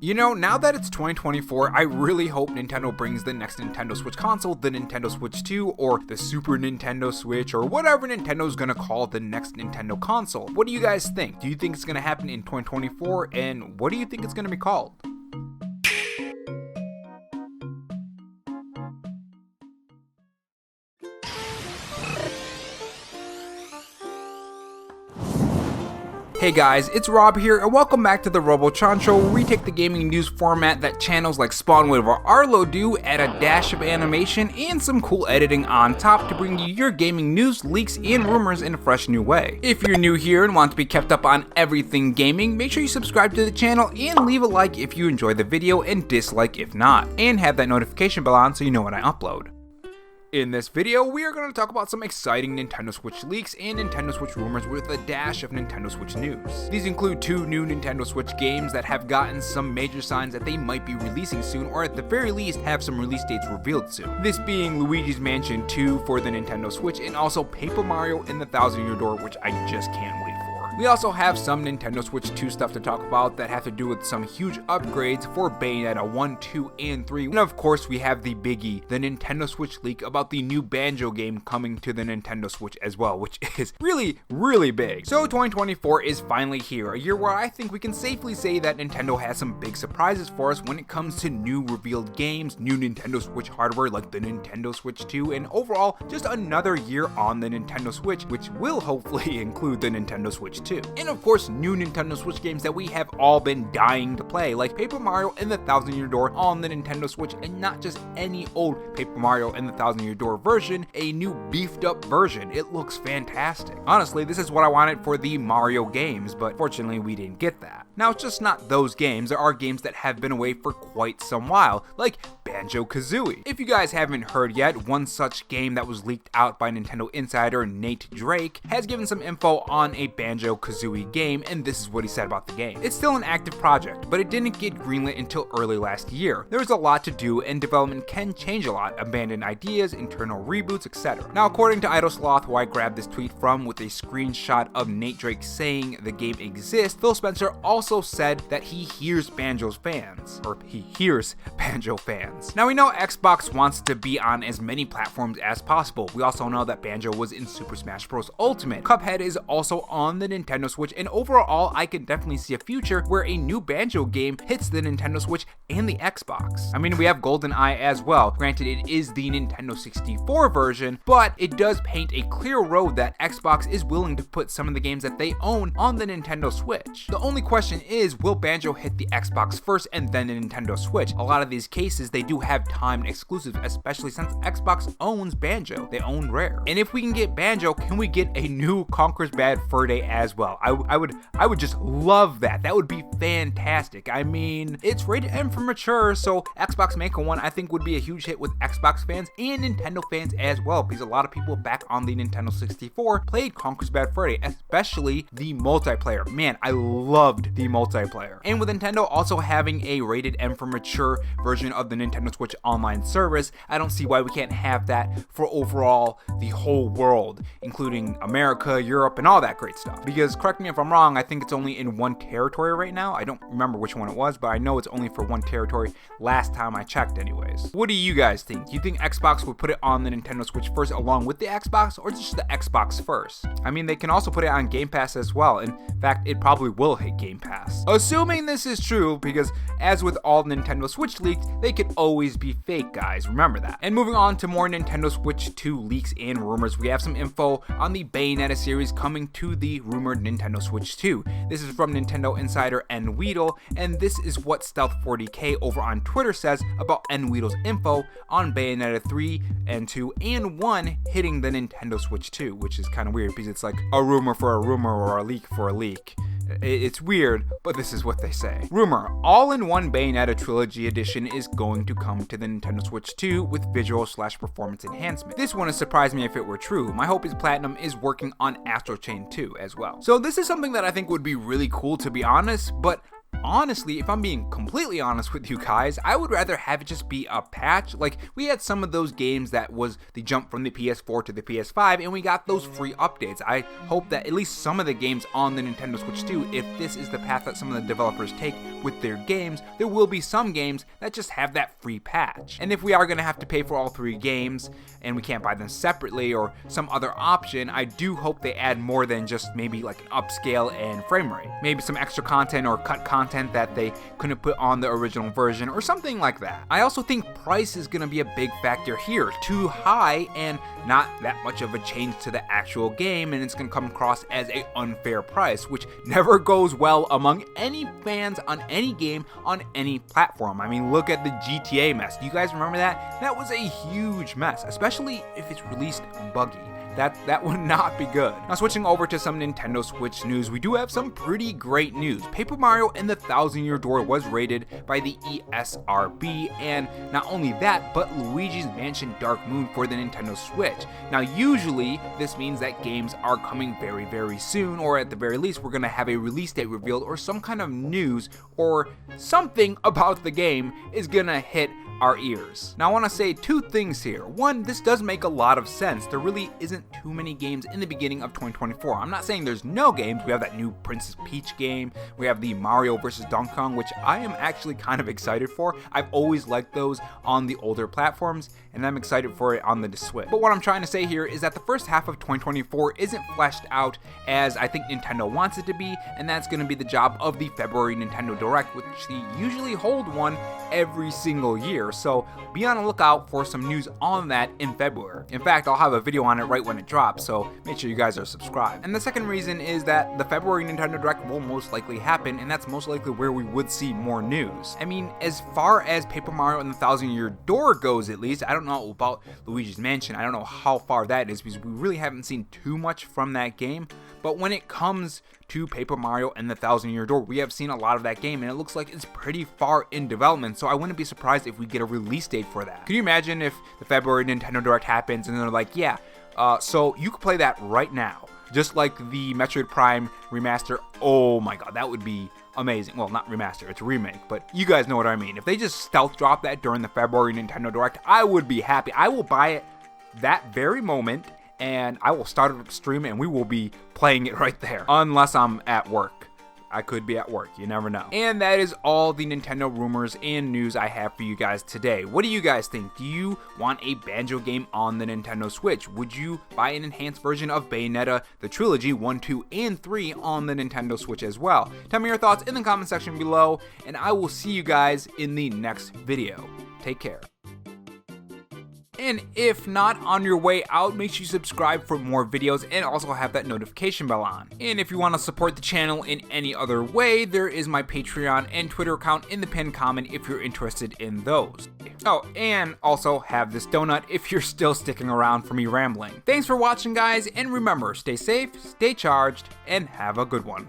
You know, now that it's 2024, I really hope Nintendo brings the next Nintendo Switch console, the Nintendo Switch 2, or the Super Nintendo Switch, or whatever Nintendo's gonna call the next Nintendo console. What do you guys think? Do you think it's gonna happen in 2024, and what do you think it's gonna be called? Hey guys, it's Rob here, and welcome back to the Robo Show, where we take the gaming news format that channels like Spawnwood or Arlo do, add a dash of animation and some cool editing on top to bring you your gaming news, leaks, and rumors in a fresh new way. If you're new here and want to be kept up on everything gaming, make sure you subscribe to the channel and leave a like if you enjoy the video and dislike if not, and have that notification bell on so you know when I upload. In this video, we are going to talk about some exciting Nintendo Switch leaks and Nintendo Switch rumors with a dash of Nintendo Switch news. These include two new Nintendo Switch games that have gotten some major signs that they might be releasing soon, or at the very least have some release dates revealed soon. This being Luigi's Mansion 2 for the Nintendo Switch and also Paper Mario and the Thousand Year Door, which I just can't wait for. We also have some Nintendo Switch 2 stuff to talk about that have to do with some huge upgrades for Bayonetta 1, 2, and 3. And of course we have the biggie, the Nintendo Switch leak about the new Banjo game coming to the Nintendo Switch as well, which is really big. So 2024 is finally here, a year where I think we can safely say that Nintendo has some big surprises for us when it comes to new revealed games, new Nintendo Switch hardware like the Nintendo Switch 2, and overall just another year on the Nintendo Switch, which will hopefully include the Nintendo Switch 2. And of course, new Nintendo Switch games that we have all been dying to play, like Paper Mario and the Thousand Year Door on the Nintendo Switch, and not just any old Paper Mario and the Thousand Year Door version, a new beefed up version. It looks fantastic. Honestly, this is what I wanted for the Mario games, but fortunately we didn't get that. Now, it's just not those games. There are games that have been away for quite some while, like Banjo-Kazooie. If you guys haven't heard yet, one such game that was leaked out by Nintendo insider Nate Drake has given some info on a Banjo-Kazooie game, and this is what he said about the game. It's still an active project, but it didn't get greenlit until early last year. There's a lot to do, and development can change a lot, abandoned ideas, internal reboots, etc. Now, according to Idle Sloth, who I grabbed this tweet from with a screenshot of Nate Drake saying the game exists, Phil Spencer also said that he hears Banjo fans. Now, we know Xbox wants to be on as many platforms as possible. We also know that Banjo was in Super Smash Bros. Ultimate. Cuphead is also on the Nintendo Switch, and overall, I can definitely see a future where a new Banjo game hits the Nintendo Switch and the Xbox. I mean, we have GoldenEye as well. Granted, it is the Nintendo 64 version, but it does paint a clear road that Xbox is willing to put some of the games that they own on the Nintendo Switch. The only question is, will Banjo hit the Xbox first and then the Nintendo Switch? A lot of these cases, they do have timed exclusives, especially since Xbox owns Banjo. They own Rare. And if we can get Banjo, can we get a new Conker's Bad Fur Day as well? I would just love that. That would be fantastic. I mean, it's rated M for mature, so Xbox making one I think would be a huge hit with Xbox fans and Nintendo fans as well, because a lot of people back on the Nintendo 64 played Conker's Bad Fur Day, especially the multiplayer. Man, I loved the multiplayer. And with Nintendo also having a rated M for mature version of the Nintendo Switch online service, I don't see why we can't have that for overall the whole world, including America, Europe, and all that great stuff. Because, correct me if I'm wrong, I think it's only in one territory right now. I don't remember which one it was, but I know it's only for one territory last time I checked anyways. What do you guys think? Do you think Xbox would put it on the Nintendo Switch first along with the Xbox, or just the Xbox first? I mean, they can also put it on Game Pass as well. In fact, it probably will hit Game Pass. Assuming this is true, because as with all Nintendo Switch leaks, they could always be fake, guys. Remember that. And moving on to more Nintendo Switch 2 leaks and rumors, we have some info on the Bayonetta series coming to the rumored Nintendo Switch 2. This is from Nintendo insider Nweedle, and this is what Stealth40k over on Twitter says about Nweedle's info on Bayonetta 3 and 2 and 1 hitting the Nintendo Switch 2, which is kind of weird because it's like a rumor for a rumor or a leak for a leak. It's weird, but this is what they say. Rumor, all-in-one Bayonetta Trilogy Edition is going to come to the Nintendo Switch 2 with visual/performance enhancement. This wouldn't surprise me if it were true. My hope is Platinum is working on Astral Chain 2 as well. So this is something that I think would be really cool, to be honest, but Honestly, if I'm being completely honest with you guys, I would rather have it just be a patch. Like, we had some of those games that was the jump from the PS4 to the PS5, and we got those free updates. I hope that at least some of the games on the Nintendo Switch 2, if this is the path that some of the developers take with their games, there will be some games that just have that free patch. And if we are going to have to pay for all 3 games, and we can't buy them separately or some other option, I do hope they add more than just maybe like an upscale and frame rate. Maybe some extra content or cut content that they couldn't put on the original version or something like that. I also think price is going to be a big factor here. Too high and not that much of a change to the actual game, and it's going to come across as an unfair price, which never goes well among any fans on any game on any platform. I mean, look at the GTA mess. Do you guys remember that? That was a huge mess, especially if it's released buggy. That would not be good. Now, switching over to some Nintendo Switch news, we do have some pretty great news. Paper Mario and the Thousand Year Door was rated by the ESRB, and not only that, but Luigi's Mansion Dark Moon for the Nintendo Switch. Now, usually, this means that games are coming very, very soon, or at the very least, we're gonna have a release date revealed, or some kind of news, or something about the game is gonna hit our ears. Now, I want to say 2 things here. One, this does make a lot of sense. There really isn't too many games in the beginning of 2024. I'm not saying there's no games. We have that new Princess Peach game. We have the Mario vs. Donkey Kong, which I am actually kind of excited for. I've always liked those on the older platforms, and I'm excited for it on the Switch. But what I'm trying to say here is that the first half of 2024 isn't fleshed out as I think Nintendo wants it to be, and that's going to be the job of the February Nintendo Direct, which they usually hold one every single year. So be on the lookout for some news on that in February. In fact, I'll have a video on it right when it drops, so make sure you guys are subscribed. And the second reason is that the February Nintendo Direct will most likely happen, and that's most likely where we would see more news. I mean, as far as Paper Mario and the Thousand Year Door goes, at least, I don't know about Luigi's Mansion. I don't know how far that is, because we really haven't seen too much from that game. But when it comes to Paper Mario and the Thousand Year Door, we have seen a lot of that game, and it looks like it's pretty far in development, so I wouldn't be surprised if we get a release date for that. Can you imagine if the February Nintendo Direct happens and they're like, yeah, so you could play that right now, just like the Metroid Prime remaster? Oh my god, that would be amazing. Well, not remaster, it's a remake, but you guys know what I mean. If they just stealth drop that during the February Nintendo Direct, I would be happy. I will buy it that very moment, and I will start a stream and we will be playing it right there. Unless I'm at work. I could be at work, you never know. And that is all the Nintendo rumors and news I have for you guys today. What do you guys think? Do you want a Banjo game on the Nintendo Switch? Would you buy an enhanced version of Bayonetta, the trilogy 1, 2, and 3 on the Nintendo Switch as well? Tell me your thoughts in the comment section below, and I will see you guys in the next video. Take care. And if not, on your way out, make sure you subscribe for more videos and also have that notification bell on. And if you want to support the channel in any other way, there is my Patreon and Twitter account in the pinned comment if you're interested in those. Oh, and also have this donut if you're still sticking around for me rambling. Thanks for watching, guys, and remember, stay safe, stay charged, and have a good one.